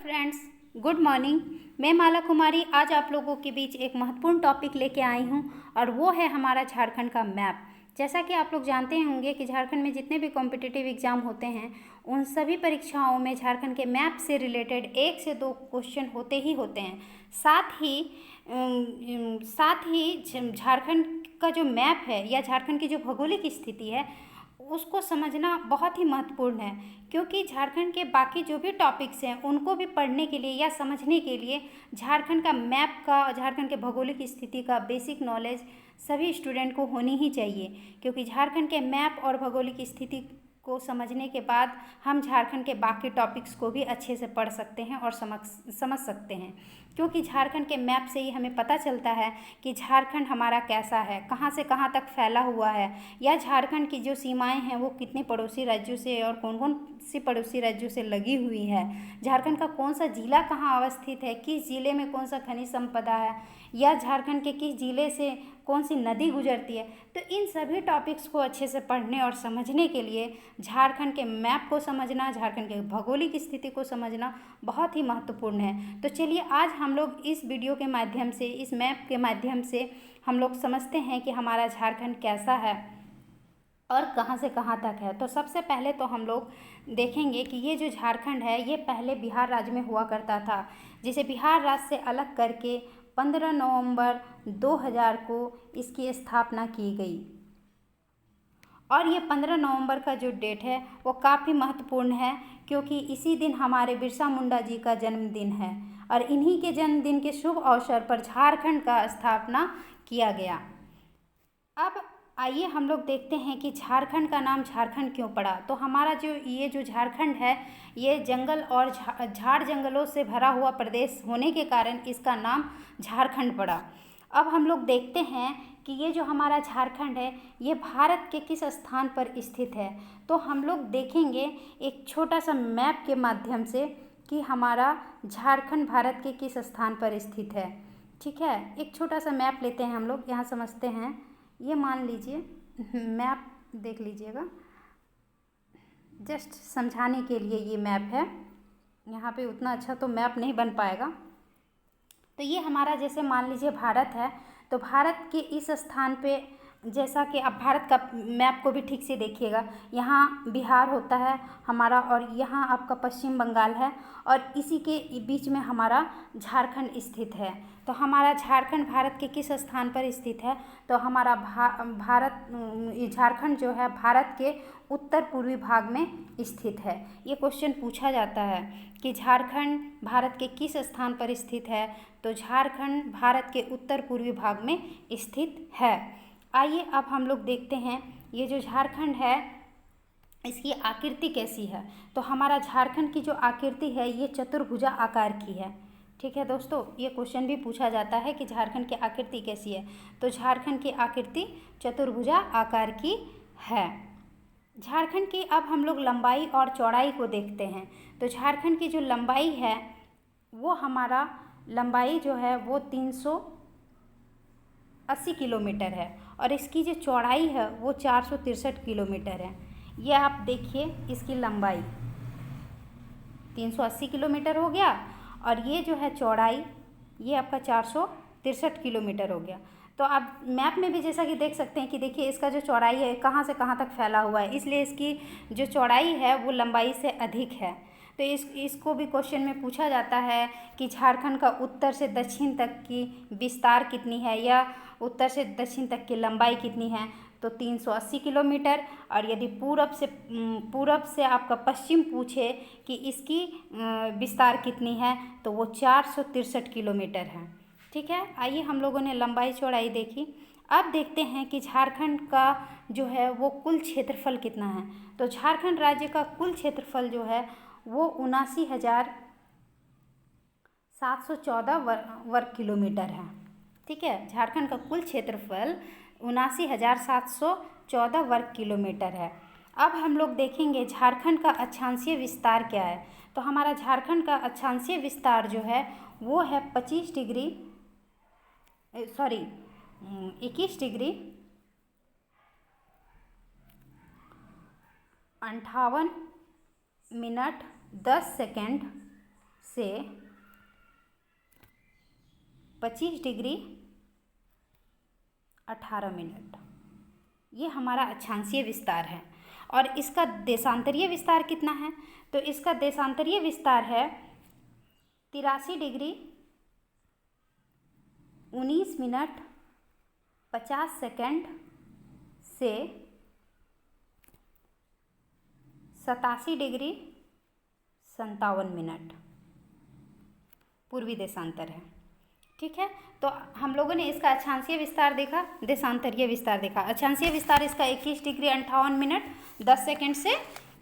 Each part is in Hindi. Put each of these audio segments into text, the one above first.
Friends, good morning. मैं माला कुमारी आज आप लोगों के बीच एक महत्वपूर्ण टॉपिक लेके आई हूँ और वो है हमारा झारखंड का मैप। जैसा कि आप लोग जानते होंगे कि झारखंड में जितने भी कॉम्पिटिटिव एग्ज़ाम होते हैं उन सभी परीक्षाओं में झारखंड के मैप से रिलेटेड 1 से 2 क्वेश्चन होते ही होते हैं। साथ ही झारखंड का जो मैप है या झारखंड की जो भौगोलिक स्थिति है उसको समझना बहुत ही महत्वपूर्ण है, क्योंकि झारखंड के बाकी जो भी टॉपिक्स हैं उनको भी पढ़ने के लिए या समझने के लिए झारखंड का मैप का, झारखंड के भौगोलिक स्थिति का बेसिक नॉलेज सभी स्टूडेंट को होनी ही चाहिए। क्योंकि झारखंड के मैप और भौगोलिक स्थिति को समझने के बाद हम झारखंड के बाकी टॉपिक्स को भी अच्छे से पढ़ सकते हैं और समझ सकते हैं। क्योंकि झारखंड के मैप से ही हमें पता चलता है कि झारखंड हमारा कैसा है, कहाँ से कहाँ तक फैला हुआ है, या झारखंड की जो सीमाएं हैं वो कितने पड़ोसी राज्यों से और कौन कौन सी पड़ोसी राज्यों से लगी हुई है, झारखंड का कौन सा जिला कहाँ अवस्थित है, किस जिले में कौन सा खनिज संपदा है, या झारखंड के किस जिले से कौन सी नदी गुजरती है। तो इन सभी टॉपिक्स को अच्छे से पढ़ने और समझने के लिए झारखंड के मैप को समझना, झारखंड के भौगोलिक स्थिति को समझना बहुत ही महत्वपूर्ण है। तो चलिए आज हम लोग इस वीडियो के माध्यम से, इस मैप के माध्यम से हम लोग समझते हैं कि हमारा झारखंड कैसा है और कहाँ से कहाँ तक है। तो सबसे पहले तो हम लोग देखेंगे कि ये जो झारखंड है ये पहले बिहार राज्य में हुआ करता था, जिसे बिहार राज्य से अलग करके 15 नवंबर 2000 को इसकी स्थापना की गई। और ये 15 नवंबर का जो डेट है वो काफ़ी महत्वपूर्ण है, क्योंकि इसी दिन हमारे बिरसा मुंडा जी का जन्मदिन है और इन्हीं के जन्मदिन के शुभ अवसर पर झारखंड का स्थापना किया गया। अब आइए हम लोग देखते हैं कि झारखंड का नाम झारखंड क्यों पड़ा। तो हमारा ये जो झारखंड है ये जंगल और झाड़ जंगलों से भरा हुआ प्रदेश होने के कारण इसका नाम झारखंड पड़ा। अब हम लोग देखते हैं कि ये जो हमारा झारखंड है ये भारत के किस स्थान पर स्थित है। तो हम लोग देखेंगे एक छोटा सा मैप के माध्यम से कि हमारा झारखंड भारत के किस स्थान पर स्थित है। ठीक है, एक छोटा सा मैप लेते हैं हम लोग, यहाँ समझते हैं। ये मान लीजिए मैप देख लीजिएगा, जस्ट समझाने के लिए ये मैप है। यहाँ पे उतना अच्छा तो मैप नहीं बन पाएगा। तो ये हमारा जैसे मान लीजिए भारत है, तो भारत के इस स्थान पे, जैसा कि आप भारत का मैप को भी ठीक से देखिएगा, यहाँ बिहार होता है हमारा और यहाँ आपका पश्चिम बंगाल है और इसी के बीच में हमारा झारखंड स्थित है। तो हमारा झारखंड भारत के किस स्थान पर स्थित है? तो हमारा झारखंड जो है भारत के उत्तर पूर्वी भाग में स्थित है। ये क्वेश्चन पूछा जाता है कि झारखंड भारत के किस स्थान पर स्थित है, तो झारखंड भारत के उत्तर पूर्वी भाग में स्थित है। आइए अब हम लोग देखते हैं ये जो झारखंड है इसकी आकृति कैसी है। तो हमारा झारखंड की जो आकृति है ये चतुर्भुजा आकार की है। ठीक है दोस्तों, ये क्वेश्चन भी पूछा जाता है कि झारखंड की आकृति कैसी है। तो झारखंड की आकृति चतुर्भुजा आकार की है। झारखंड की अब हम लोग लंबाई और चौड़ाई को देखते हैं। तो झारखंड की जो लंबाई है वो हमारा लंबाई जो है वो 380 किलोमीटर है और इसकी जो चौड़ाई है वो 463 किलोमीटर है। ये आप देखिए, इसकी लंबाई 380 किलोमीटर हो गया और ये जो है चौड़ाई ये आपका 463 किलोमीटर हो गया। तो आप मैप में भी जैसा कि देख सकते हैं कि देखिए इसका जो चौड़ाई है कहाँ से कहाँ तक फैला हुआ है, इसलिए इसकी जो चौड़ाई है वो लंबाई से अधिक है। तो इसको भी क्वेश्चन में पूछा जाता है कि झारखंड का उत्तर से दक्षिण तक की विस्तार कितनी है या उत्तर से दक्षिण तक की लंबाई कितनी है। तो 380 किलोमीटर। और यदि पूरब से आपका पश्चिम पूछे कि इसकी विस्तार कितनी है तो वो 463 किलोमीटर है। ठीक है, आइए हम लोगों ने लंबाई चौड़ाई देखी। अब देखते हैं कि झारखंड का जो है वो कुल क्षेत्रफल कितना है। तो झारखंड राज्य का कुल क्षेत्रफल जो है वो 79,714 वर्ग किलोमीटर है। ठीक है, झारखंड का कुल क्षेत्रफल 79,714 वर्ग किलोमीटर है। अब हम लोग देखेंगे झारखंड का अक्षांशीय विस्तार क्या है। तो हमारा झारखंड का अक्षांशीय विस्तार जो है वो है 21 डिग्री 58 मिनट 10 सेकेंड से 25 डिग्री 18 मिनट, ये हमारा अक्षांशीय विस्तार है। और इसका देशांतरीय विस्तार कितना है? तो इसका देशांतरीय विस्तार है 83 डिग्री 19 मिनट 50 सेकंड से 87 डिग्री 57 मिनट पूर्वी देशांतर है। ठीक है, तो हम लोगों ने इसका अक्षांशीय विस्तार देखा, देशांतरीय विस्तार देखा। अक्षांशीय विस्तार इसका 21 डिग्री 58 मिनट 10 सेकंड से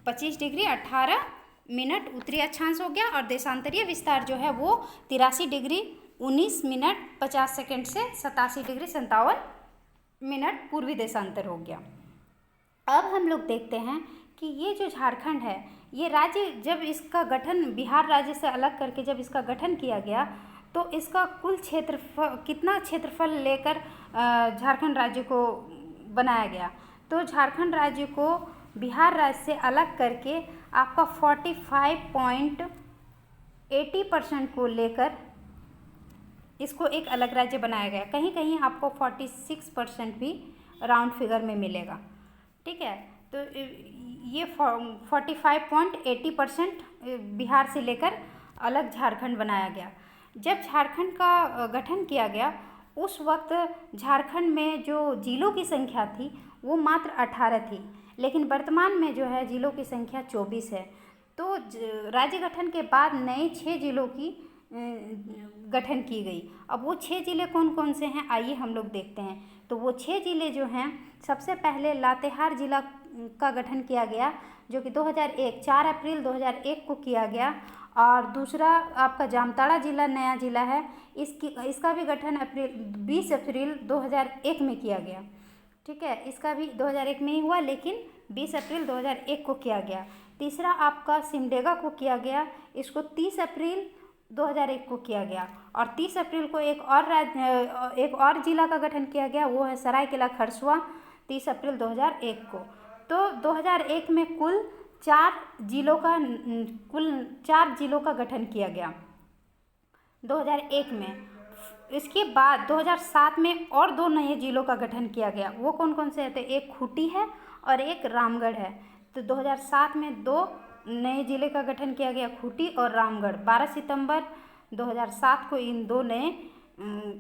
25 डिग्री 18 मिनट उत्तरी अक्षांश हो गया। और देशांतरीय विस्तार जो है वो 83 डिग्री 19 मिनट 50 सेकंड से 87 डिग्री 57 मिनट पूर्वी देशांतर हो गया। अब हम लोग देखते हैं कि ये जो झारखंड है, ये राज्य जब इसका गठन बिहार राज्य से अलग करके जब इसका गठन किया गया, तो इसका कुल क्षेत्रफल कितना क्षेत्रफल लेकर झारखंड राज्य को बनाया गया? तो झारखंड राज्य को बिहार राज्य से अलग करके आपका 45.80% को लेकर इसको एक अलग राज्य बनाया गया। कहीं कहीं आपको 46% भी राउंड फिगर में मिलेगा। ठीक है, तो ये 45.80% बिहार से लेकर अलग झारखंड बनाया गया। जब झारखंड का गठन किया गया, उस वक्त झारखंड में जो जिलों की संख्या थी वो मात्र 18 थी, लेकिन वर्तमान में जो है जिलों की संख्या 24 है। तो राज्य गठन के बाद नए 6 जिलों की गठन की गई। अब वो 6 ज़िले कौन कौन से हैं, आइए हम लोग देखते हैं। तो वो 6 ज़िले जो हैं, सबसे पहले लातेहार जिला का गठन किया गया, जो कि 4 अप्रैल 2001 को किया गया। और दूसरा आपका जामताड़ा जिला नया जिला है, इसका भी गठन 20 अप्रैल 2001 में किया गया। ठीक है, इसका भी 2001 में ही हुआ, लेकिन 20 अप्रैल 2001 को किया गया। तीसरा आपका सिमडेगा को किया गया, इसको 30 अप्रैल 2001 को किया गया। और 30 अप्रैल को एक और जिला का गठन किया गया, वो है सरायकेला खरसुआ, 30 अप्रैल 2001 को। तो 2001 में कुल 4 जिलों का गठन किया गया 2001 में। इसके बाद 2007 में और 2 नए जिलों का गठन किया गया। वो कौन कौन से हैं? तो एक खूंटी है और एक रामगढ़ है। तो 2007 में 2 नए जिले का गठन किया गया, खूंटी और रामगढ़। 12 सितंबर 2007 को इन 2 नए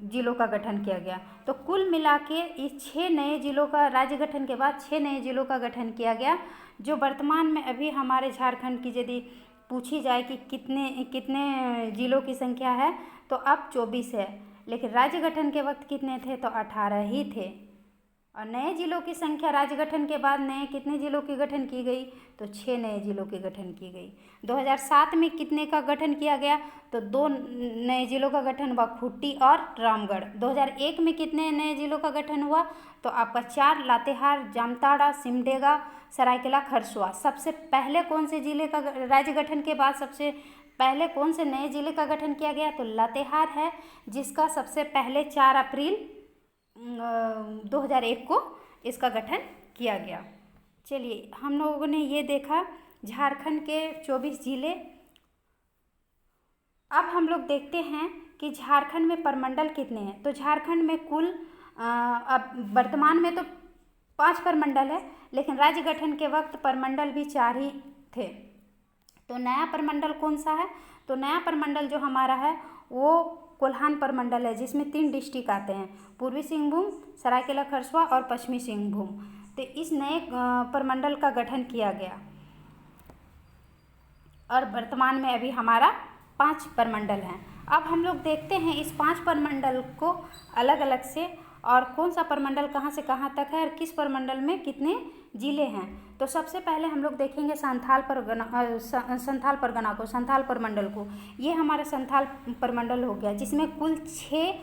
जिलों का गठन किया गया। तो कुल मिला के इस 6 नए जिलों का राज्य गठन के बाद 6 नए जिलों का गठन किया गया, जो वर्तमान में अभी हमारे झारखंड की यदि पूछी जाए कि कितने जिलों की संख्या है, तो अब 24 है, लेकिन राज्य गठन के वक्त कितने थे? तो 18 ही थे। और नए जिलों की संख्या राज्य गठन के बाद नए कितने जिलों की गठन की गई? तो 6 नए जिलों की गठन की गई। 2007 में कितने का गठन किया गया? तो 2 नए जिलों का गठन हुआ, खूंटी और रामगढ़। 2001 में कितने नए जिलों का गठन हुआ? तो आपका 4, लातेहार, जामताड़ा, सिमडेगा, सरायकेला खरसुआ। सबसे पहले कौन से जिले का राज्य गठन के बाद सबसे पहले कौन से नए जिले का गठन किया गया? तो लातेहार है, जिसका सबसे पहले 4 अप्रैल 2001 को इसका गठन किया गया। चलिए, हम लोगों ने ये देखा झारखंड के 24 जिले। अब हम लोग देखते हैं कि झारखंड में प्रमंडल कितने हैं। तो झारखंड में कुल अब वर्तमान में तो 5 प्रमंडल है, लेकिन राज्य गठन के वक्त प्रमंडल भी 4 ही थे। तो नया प्रमंडल कौन सा है? तो नया प्रमंडल जो हमारा है वो कोल्हान प्रमंडल है, जिसमें 3 डिस्ट्रिक्ट आते हैं, पूर्वी सिंहभूम, सरायकेला खरसुआ और पश्चिमी सिंहभूम। तो इस नए प्रमंडल का गठन किया गया और वर्तमान में अभी हमारा 5 प्रमंडल हैं। अब हम लोग देखते हैं इस 5 प्रमंडल को अलग अलग से, और कौन सा प्रमंडल कहाँ से कहाँ तक है और किस प्रमंडल में कितने जिले हैं। तो सबसे पहले हम लोग देखेंगे संथाल प्रमंडल को। ये हमारा संथाल प्रमंडल हो गया, जिसमें कुल 6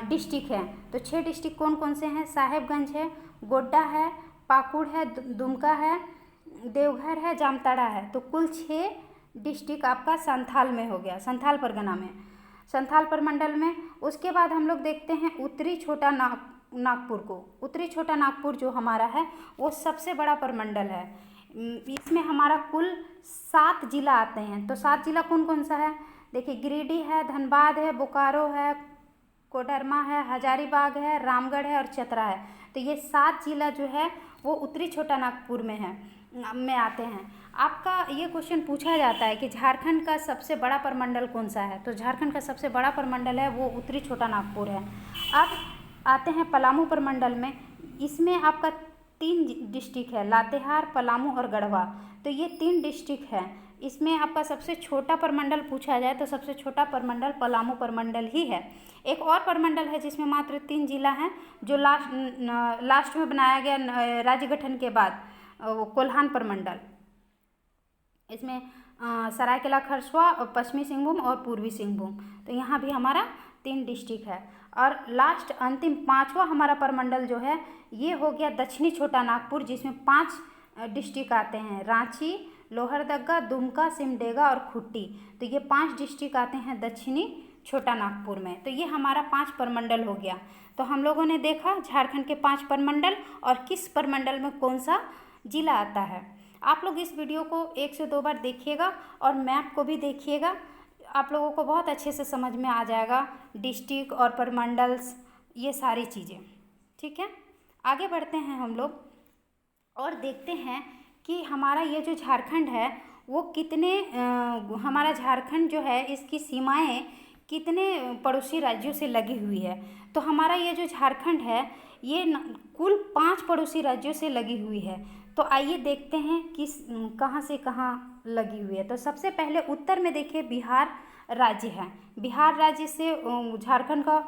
डिस्ट्रिक्ट हैं। तो 6 डिस्ट्रिक्ट कौन कौन से हैं? साहेबगंज है, गोड्डा है, पाकुड़ है, दुमका है, देवघर है, जामताड़ा है। तो कुल 6 डिस्ट्रिक्ट आपका संथाल में हो गया, संथाल परगना में, संथाल प्रमंडल में। उसके बाद हम लोग देखते हैं उत्तरी छोटा नागपुर को। उत्तरी छोटा नागपुर जो हमारा है वो सबसे बड़ा प्रमंडल है। इसमें हमारा कुल 7 जिला आते हैं। तो 7 जिला कौन कौन सा है? देखिए गिरिडीह है, धनबाद है, बोकारो है, कोडरमा है, हजारीबाग है, रामगढ़ है और चतरा है। तो ये 7 जिला जो है वो उत्तरी छोटा नागपुर में आते हैं। आपका ये क्वेश्चन पूछा जाता है कि झारखंड का सबसे बड़ा प्रमंडल कौन सा है, तो झारखंड का सबसे बड़ा प्रमंडल है वो उत्तरी छोटा नागपुर है। अब आते हैं पलामू प्रमंडल में। इसमें आपका 3 डिस्ट्रिक्ट है, लातेहार, पलामू और गढ़वा। तो ये 3 डिस्ट्रिक्ट है। इसमें आपका सबसे छोटा प्रमंडल पूछा जाए तो सबसे छोटा प्रमंडल पलामू प्रमंडल ही है। एक और प्रमंडल है जिसमें मात्र 3 जिला हैं, जो लास्ट में बनाया गया राज्य गठन के बाद, वो कोल्हान प्रमंडल। इसमें सरायकेला खरसुआ, पश्चिमी सिंहभूम और पूर्वी सिंहभूम। तो यहाँ भी हमारा 3 डिस्ट्रिक्ट है। और लास्ट अंतिम 5वां हमारा प्रमंडल जो है ये हो गया दक्षिणी छोटा नागपुर, जिसमें 5 डिस्ट्रिक्ट आते हैं, रांची, लोहरदगा, दुमका, सिमडेगा और खुट्टी। तो ये 5 डिस्ट्रिक्ट आते हैं दक्षिणी छोटा नागपुर में। तो ये हमारा 5 प्रमंडल हो गया। तो हम लोगों ने देखा झारखंड के 5 प्रमंडल और किस प्रमंडल में कौन सा जिला आता है। आप लोग इस वीडियो को 1 से 2 बार देखिएगा और मैप को भी देखिएगा, आप लोगों को बहुत अच्छे से समझ में आ जाएगा डिस्ट्रिक्ट और प्रमंडल्स, ये सारी चीज़ें। ठीक है, आगे बढ़ते हैं हम लोग और देखते हैं कि हमारा ये जो झारखंड है वो कितने हमारा झारखंड जो है इसकी सीमाएं कितने पड़ोसी राज्यों से लगी हुई है। तो हमारा ये जो झारखंड है ये कुल 5 पड़ोसी राज्यों से लगी हुई है। तो आइए देखते हैं कि कहाँ से कहाँ लगी हुई है। तो सबसे पहले उत्तर में देखिए बिहार राज्य है। बिहार राज्य से झारखंड का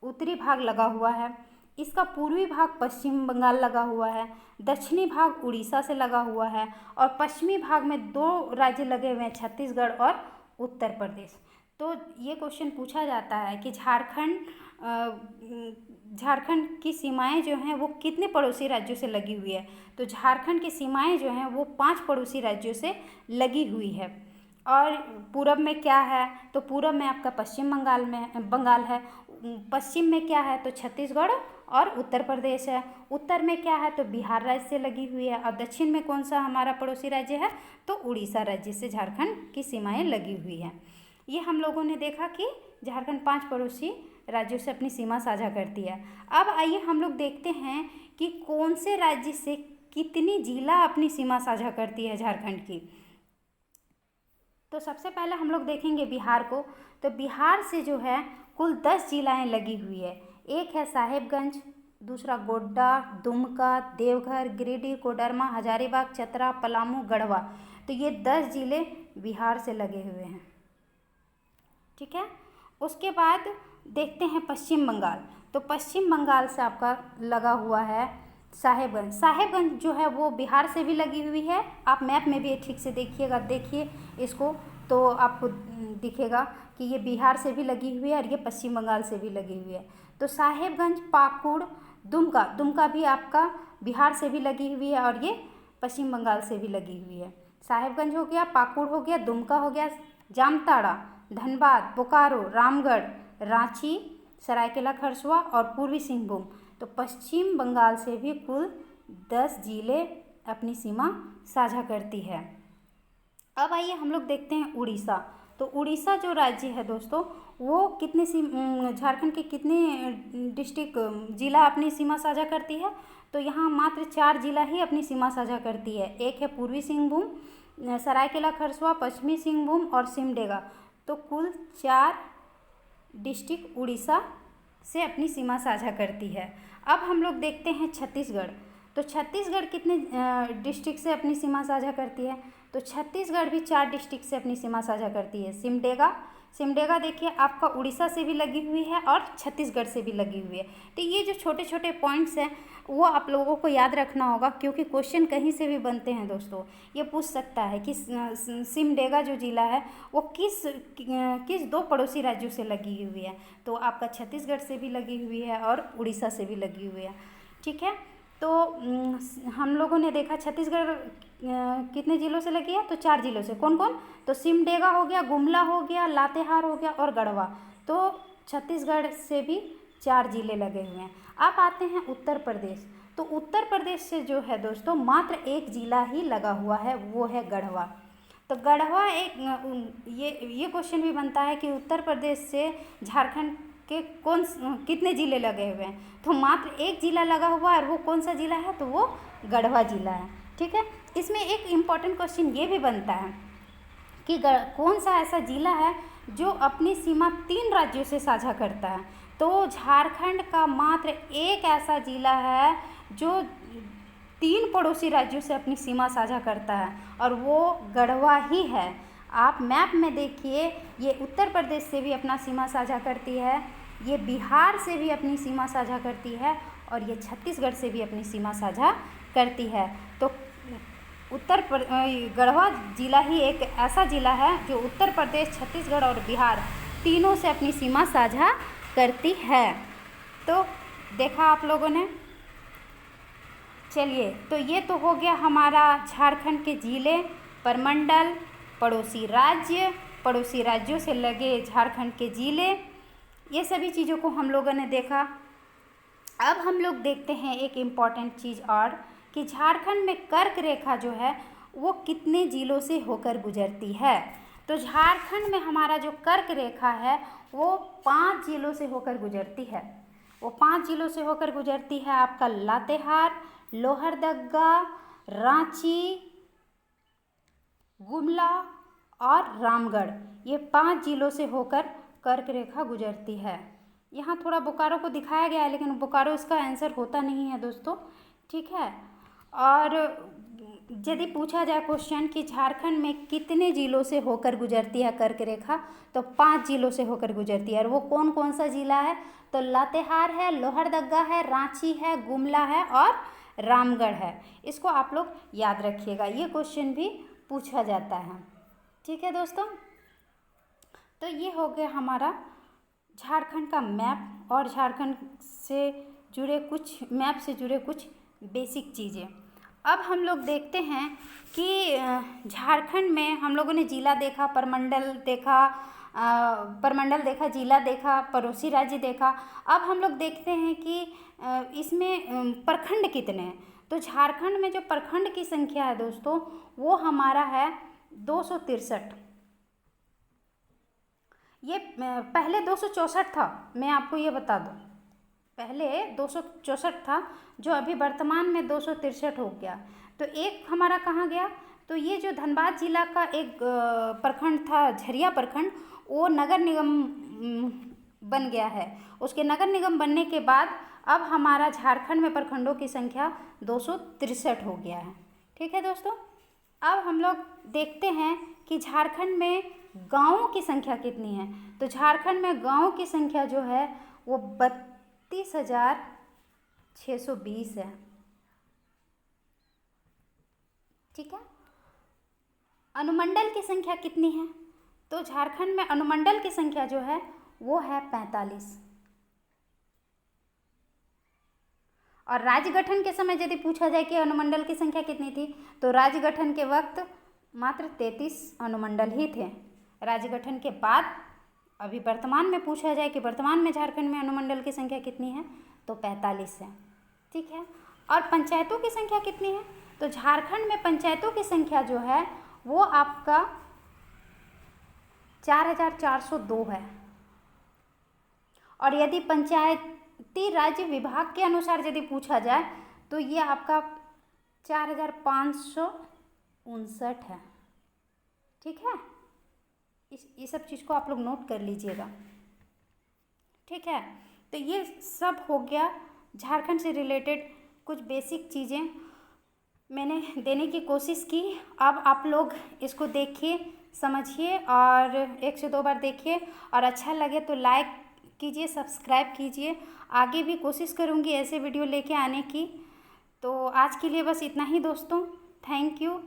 उत्तरी भाग लगा हुआ है। इसका पूर्वी भाग पश्चिम बंगाल लगा हुआ है, दक्षिणी भाग उड़ीसा से लगा हुआ है और पश्चिमी भाग में 2 राज्य लगे हुए हैं, छत्तीसगढ़ और उत्तर प्रदेश। तो ये क्वेश्चन पूछा जाता है कि झारखंड की सीमाएं जो हैं वो कितने पड़ोसी राज्यों से लगी हुई है। तो झारखंड की सीमाएं जो हैं वो 5 पड़ोसी राज्यों से लगी हुई है। और पूरब में क्या है, तो पूरब में आपका पश्चिम बंगाल है। पश्चिम में क्या है, तो छत्तीसगढ़ और उत्तर प्रदेश है। उत्तर में क्या है, तो बिहार राज्य से लगी हुई है। और दक्षिण में कौन सा हमारा पड़ोसी राज्य है, तो उड़ीसा राज्य से झारखंड की सीमाएं लगी हुई है। ये हम लोगों ने देखा कि झारखंड 5 पड़ोसी राज्यों से अपनी सीमा साझा करती है। अब आइए हम लोग देखते हैं कि कौन से राज्य से कितनी जिला अपनी सीमा साझा करती है झारखंड की। तो सबसे पहले हम लोग देखेंगे बिहार को। तो बिहार से जो है कुल 10 जिलाएं लगी हुई है। एक है साहेबगंज, दूसरा गोड्डा, दुमका, देवघर, गिरिडीह, कोडरमा, हजारीबाग, चतरा, पलामू, गढ़वा। तो ये 10 जिले बिहार से लगे हुए हैं। ठीक है, उसके बाद देखते हैं पश्चिम बंगाल। तो पश्चिम बंगाल से आपका लगा हुआ है साहेबगंज। साहेबगंज जो है वो बिहार से भी लगी हुई है। आप मैप में भी ठीक से देखिएगा, देखिए इसको, तो आपको दिखेगा कि ये बिहार से भी लगी हुई है और ये पश्चिम बंगाल से भी लगी हुई है। तो साहेबगंज, पाकुड़, दुमका भी आपका बिहार से भी लगी हुई है और ये पश्चिम बंगाल से भी लगी हुई है। साहेबगंज हो गया, पाकुड़ हो गया, दुमका हो गया, जामताड़ा, धनबाद, बोकारो, रामगढ़, रांची, सरायकेला खरसुआ और पूर्वी सिंहभूम। तो पश्चिम बंगाल से भी कुल 10 जिले अपनी सीमा साझा करती है। अब आइए हम लोग देखते हैं उड़ीसा। तो उड़ीसा जो राज्य है दोस्तों वो झारखंड के कितने डिस्ट्रिक्ट जिला अपनी सीमा साझा करती है, तो यहाँ मात्र 4 जिला ही अपनी सीमा साझा करती है। एक है पूर्वी सिंहभूम, सरायकेला खरसुआ, पश्चिमी सिंहभूम और सिमडेगा। तो कुल 4 डिस्ट्रिक्ट उड़ीसा से अपनी सीमा साझा करती है। अब हम लोग देखते हैं छत्तीसगढ़। तो छत्तीसगढ़ कितने डिस्ट्रिक्ट से अपनी सीमा साझा करती है, तो छत्तीसगढ़ भी 4 डिस्ट्रिक्ट से अपनी सीमा साझा करती है। सिमडेगा देखिए आपका उड़ीसा से भी लगी हुई है और छत्तीसगढ़ से भी लगी हुई है। तो ये जो छोटे छोटे पॉइंट्स हैं वो आप लोगों को याद रखना होगा, क्योंकि क्वेश्चन कहीं से भी बनते हैं दोस्तों। ये पूछ सकता है कि सिमडेगा जो जिला है वो किस 2 पड़ोसी राज्यों से लगी हुई है, तो आपका छत्तीसगढ़ से भी लगी हुई है और उड़ीसा से भी लगी हुई है। ठीक है, तो हम लोगों ने देखा छत्तीसगढ़ कितने जिलों से लगी है, तो 4 जिलों से। कौन कौन, तो सिमडेगा हो गया, गुमला हो गया, लातेहार हो गया और गढ़वा। तो छत्तीसगढ़ से भी 4 जिले लगे हुए हैं। अब आते हैं उत्तर प्रदेश। तो उत्तर प्रदेश से जो है दोस्तों मात्र 1 जिला ही लगा हुआ है, वो है गढ़वा। तो गढ़वा एक ये क्वेश्चन भी बनता है कि उत्तर प्रदेश से झारखंड के कितने ज़िले लगे हुए हैं, तो मात्र एक ज़िला लगा हुआ है और वो कौन सा ज़िला है, तो वो गढ़वा ज़िला है। ठीक है, इसमें एक इम्पॉर्टेंट क्वेश्चन ये भी बनता है कि कौन सा ऐसा ज़िला है जो अपनी सीमा 3 राज्यों से साझा करता है, तो झारखंड का मात्र एक ऐसा ज़िला है जो 3 पड़ोसी राज्यों से अपनी सीमा साझा करता है और वो गढ़वा ही है। आप मैप में देखिए, ये उत्तर प्रदेश से भी अपना सीमा साझा करती है, ये बिहार से भी अपनी सीमा साझा करती है और ये छत्तीसगढ़ से भी अपनी सीमा साझा करती है। तो गढ़वा ज़िला ही एक ऐसा ज़िला है जो उत्तर प्रदेश, छत्तीसगढ़ और बिहार तीनों से अपनी सीमा साझा करती है। तो देखा आप लोगों ने। चलिए, तो ये तो हो गया हमारा झारखंड के ज़िले, प्रमंडल, पड़ोसी राज्य, पड़ोसी राज्यों से लगे झारखंड के ज़िले, ये सभी चीज़ों को हम लोगों ने देखा। अब हम लोग देखते हैं एक इम्पॉर्टेंट चीज़ और, कि झारखंड में कर्क रेखा जो है वो कितने ज़िलों से होकर गुजरती है। तो झारखंड में हमारा जो कर्क रेखा है वो 5 ज़िलों से होकर गुजरती है। वो 5 ज़िलों से होकर गुजरती है आपका लातेहार, लोहरदगा, रांची, गुमला और रामगढ़, ये 5 ज़िलों से होकर कर्क रेखा गुजरती है। यहाँ थोड़ा बोकारो को दिखाया गया है, लेकिन बोकारो इसका आंसर होता नहीं है दोस्तों। ठीक है, और यदि पूछा जाए क्वेश्चन कि झारखंड में कितने ज़िलों से होकर गुजरती है कर्क रेखा, तो 5 ज़िलों से होकर गुजरती है। और वो कौन कौन सा ज़िला है, तो लातेहार है, लोहरदगा है, रांची है, गुमला है और रामगढ़ है। इसको आप लोग याद रखिएगा, ये क्वेश्चन भी पूछा जाता है। ठीक है दोस्तों, तो ये हो गया हमारा झारखंड का मैप और झारखंड से जुड़े कुछ बेसिक चीज़ें। अब हम लोग देखते हैं कि झारखंड में हम लोगों ने ज़िला देखा, प्रमंडल देखा, ज़िला देखा, पड़ोसी राज्य देखा। अब हम लोग देखते हैं कि इसमें प्रखंड कितने हैं। तो झारखंड में जो प्रखंड की संख्या है दोस्तों, वो हमारा है 263। ये पहले 264 था, मैं आपको ये बता दूं, पहले 264 था जो अभी वर्तमान में 263 हो गया। तो एक हमारा कहाँ गया, तो ये जो धनबाद जिला का एक प्रखंड था, झरिया प्रखंड, वो नगर निगम बन गया है। उसके नगर निगम बनने के बाद अब हमारा झारखंड में प्रखंडों की संख्या 263 हो गया है। ठीक है दोस्तों, अब हम लोग देखते हैं कि झारखंड में गाँवों की संख्या कितनी है। तो झारखंड में गाँवों की संख्या जो है वो 32,620 है। ठीक है, अनुमंडल की संख्या कितनी है, तो झारखंड में अनुमंडल की संख्या जो है वो है 45। और राज्य गठन के समय यदि पूछा जाए कि अनुमंडल की संख्या कितनी थी, तो राज्य गठन के वक्त मात्र 33 अनुमंडल ही थे। राज्य गठन के बाद अभी वर्तमान में पूछा जाए कि वर्तमान में झारखंड में अनुमंडल की संख्या कितनी है, तो 45 है। ठीक है, और पंचायतों की संख्या कितनी है, तो झारखंड में पंचायतों की संख्या जो है वो आपका 4,402 है। और यदि पंचायती राज्य विभाग के अनुसार यदि पूछा जाए तो ये आपका 4,559 है। ठीक है, ये सब चीज़ को आप लोग नोट कर लीजिएगा। ठीक है, तो ये सब हो गया झारखंड से रिलेटेड कुछ बेसिक चीज़ें मैंने देने की कोशिश की। अब आप लोग इसको देखिए, समझिए और 1 से 2 बार देखिए, और अच्छा लगे तो लाइक कीजिए, सब्सक्राइब कीजिए। आगे भी कोशिश करूँगी ऐसे वीडियो लेके आने की। तो आज के लिए बस इतना ही दोस्तों, थैंक यू।